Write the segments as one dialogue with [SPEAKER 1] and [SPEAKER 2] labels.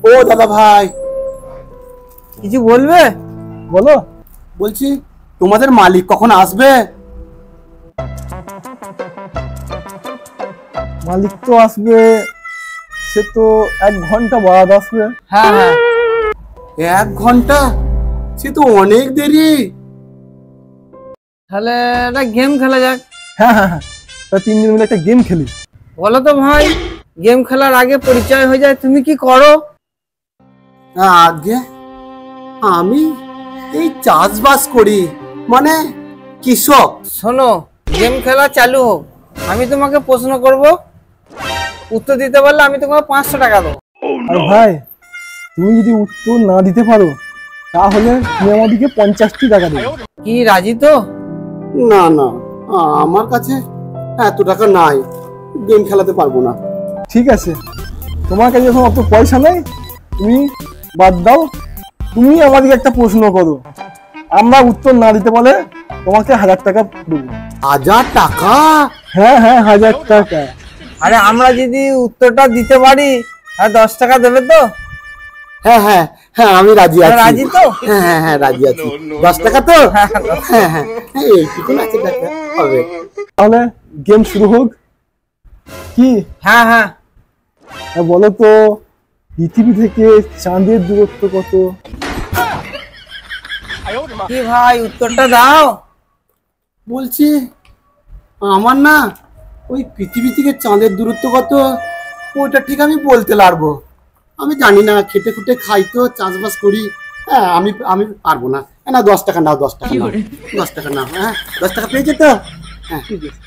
[SPEAKER 1] ও দাদা ভাই,
[SPEAKER 2] কিছু বলবে?
[SPEAKER 3] বলো।
[SPEAKER 1] বলছি তোমাদের মালিক কখন আসবে?
[SPEAKER 3] মালিক তো আসবে, সে তো 1 ঘন্টা বাদ আসবে।
[SPEAKER 2] হ্যাঁ হ্যাঁ।
[SPEAKER 1] 1 ঘন্টা? সে তো অনেক দেরি।
[SPEAKER 2] তাহলে একটা গেম খেলা যাক।
[SPEAKER 3] হ্যাঁ হ্যাঁ হ্যাঁ, তা 3 জন মিলে একটা গেম খেলি।
[SPEAKER 2] বলো তো ভাই, গেম খেলার আগে পরিচয় হয়ে যায়, তুমি কি করো?
[SPEAKER 1] আগে আমি এই চাষবাস করি, মানে কৃষক।
[SPEAKER 2] শোনো, গেম খেলা চালু হোক, আমি তোমাকে প্রশ্ন করব, উত্তর দিতে পারলে আমি তোমাকে 500 টাকা দেবো।
[SPEAKER 3] আর ভাই, তুমি যদি উত্তর না দিতে পারো তাহলে তুমি আমাদেরকে 50টি টাকা দেবে।
[SPEAKER 2] কি রাজি তো?
[SPEAKER 1] না না, আমার কাছে এত টাকা নাই, গেম খেলাতে পারবো না।
[SPEAKER 3] ঠিক আছে, তোমার কাছে যখন অত পয়সা নেই, তুমি বাদ দাও। তুমি আমাদেরকে একটা প্রশ্ন করো, আমরা উত্তর না দিতে পারলে তোমাকে 1000 টাকা দেবো।
[SPEAKER 1] 1000 টাকা?
[SPEAKER 3] হ্যাঁ হ্যাঁ, 1000 টাকা।
[SPEAKER 2] আরে আমরা যদি উত্তরটা দিতে পারি আর 10 টাকা দেবে তো?
[SPEAKER 1] হ্যাঁ হ্যাঁ হ্যাঁ, আমি রাজি আছি।
[SPEAKER 2] রাজি তো?
[SPEAKER 1] হ্যাঁ হ্যাঁ হ্যাঁ, রাজি আছি। 10 টাকা তো? হ্যাঁ হ্যাঁ হ্যাঁ, এইটুকু আছে, টাকা হবে।
[SPEAKER 3] তাহলে গেম শুরু হোক। কি?
[SPEAKER 2] হ্যাঁ হ্যাঁ।
[SPEAKER 3] বলো তো, পৃথিবী থেকে চাঁদের দূরত্ব কত?
[SPEAKER 2] কি ভাই, উত্তরটা দাও।
[SPEAKER 1] বলছি আমার না ওই পৃথিবী থেকে চাঁদের দূরত্ব কত ওইটা ঠিক আমি বলতে পারবো। আমি জানি না, খেটে খুটে খাই তো, চাষবাস করি। হ্যাঁ, আমি আমি পারবো না। না, 10 টাকা নাও, 10 টাকা নাও, 10 টাকা নাও। হ্যাঁ, 10 টাকা পেয়েছে তো? হ্যাঁ ঠিক আছে।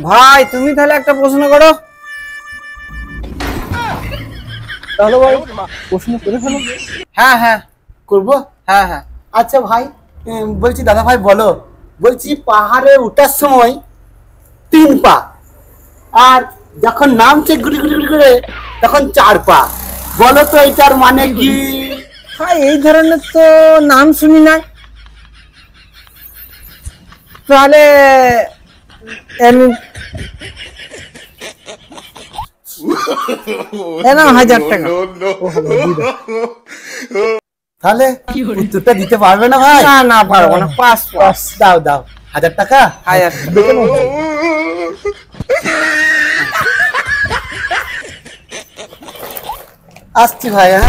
[SPEAKER 2] ভাই তুমি তাহলে একটা প্রশ্ন করো।
[SPEAKER 3] তাহলে ভাই প্রশ্ন করে ফেলো।
[SPEAKER 2] হ্যাঁ হ্যাঁ
[SPEAKER 1] করবো?
[SPEAKER 2] হ্যাঁ হ্যাঁ।
[SPEAKER 1] আচ্ছা ভাই, বলছি দাদা ভাই বলো, বলছি পাহাড়ে ওঠার সময় 3 পা, আর যখন নামছে গুড়ি গুড়ি গুড়ি করে তখন 4 পা। বলো তো এটার মানে কি?
[SPEAKER 2] ভাই এই ধরনের তো নাম শুনি না, তাহলে না 1000 টাকা।
[SPEAKER 1] তাহলে উত্তরটা দিতে পারবে না ভাই?
[SPEAKER 2] না না, পারবো না। Pass pass.
[SPEAKER 1] দাও দাও, 1000 টাকা।
[SPEAKER 2] 1000
[SPEAKER 1] আসছি ভাই। হ্যাঁ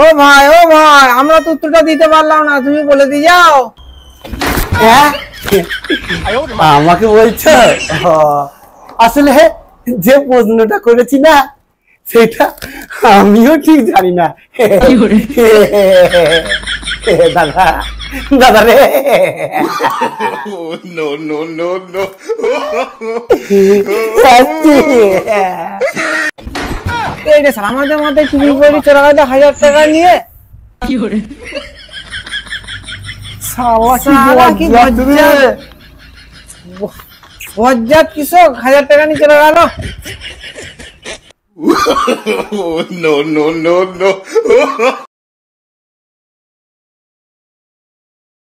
[SPEAKER 2] ও ভাই, ও ভাই, আমরা তো উত্তরটা দিতে পারলাম না, তুমি বলে দিয়ে যাও।
[SPEAKER 1] হ্যাঁ, আমাকে বলছো? আসলে যে প্রশ্নটা করেছি না, সেটা আমিও ঠিক জানি না। দাদা, দাদা রে।
[SPEAKER 4] No, no, no, no.
[SPEAKER 2] এই রে স্যার, আমাদের মাথায় তুমি বলি চলে গেল 1000 টাকা নিয়ে।
[SPEAKER 3] শালা কি
[SPEAKER 2] বজ্জাত কৃষক 1000 টাকা নিয়ে চলে গেল।
[SPEAKER 4] No, no, no, no.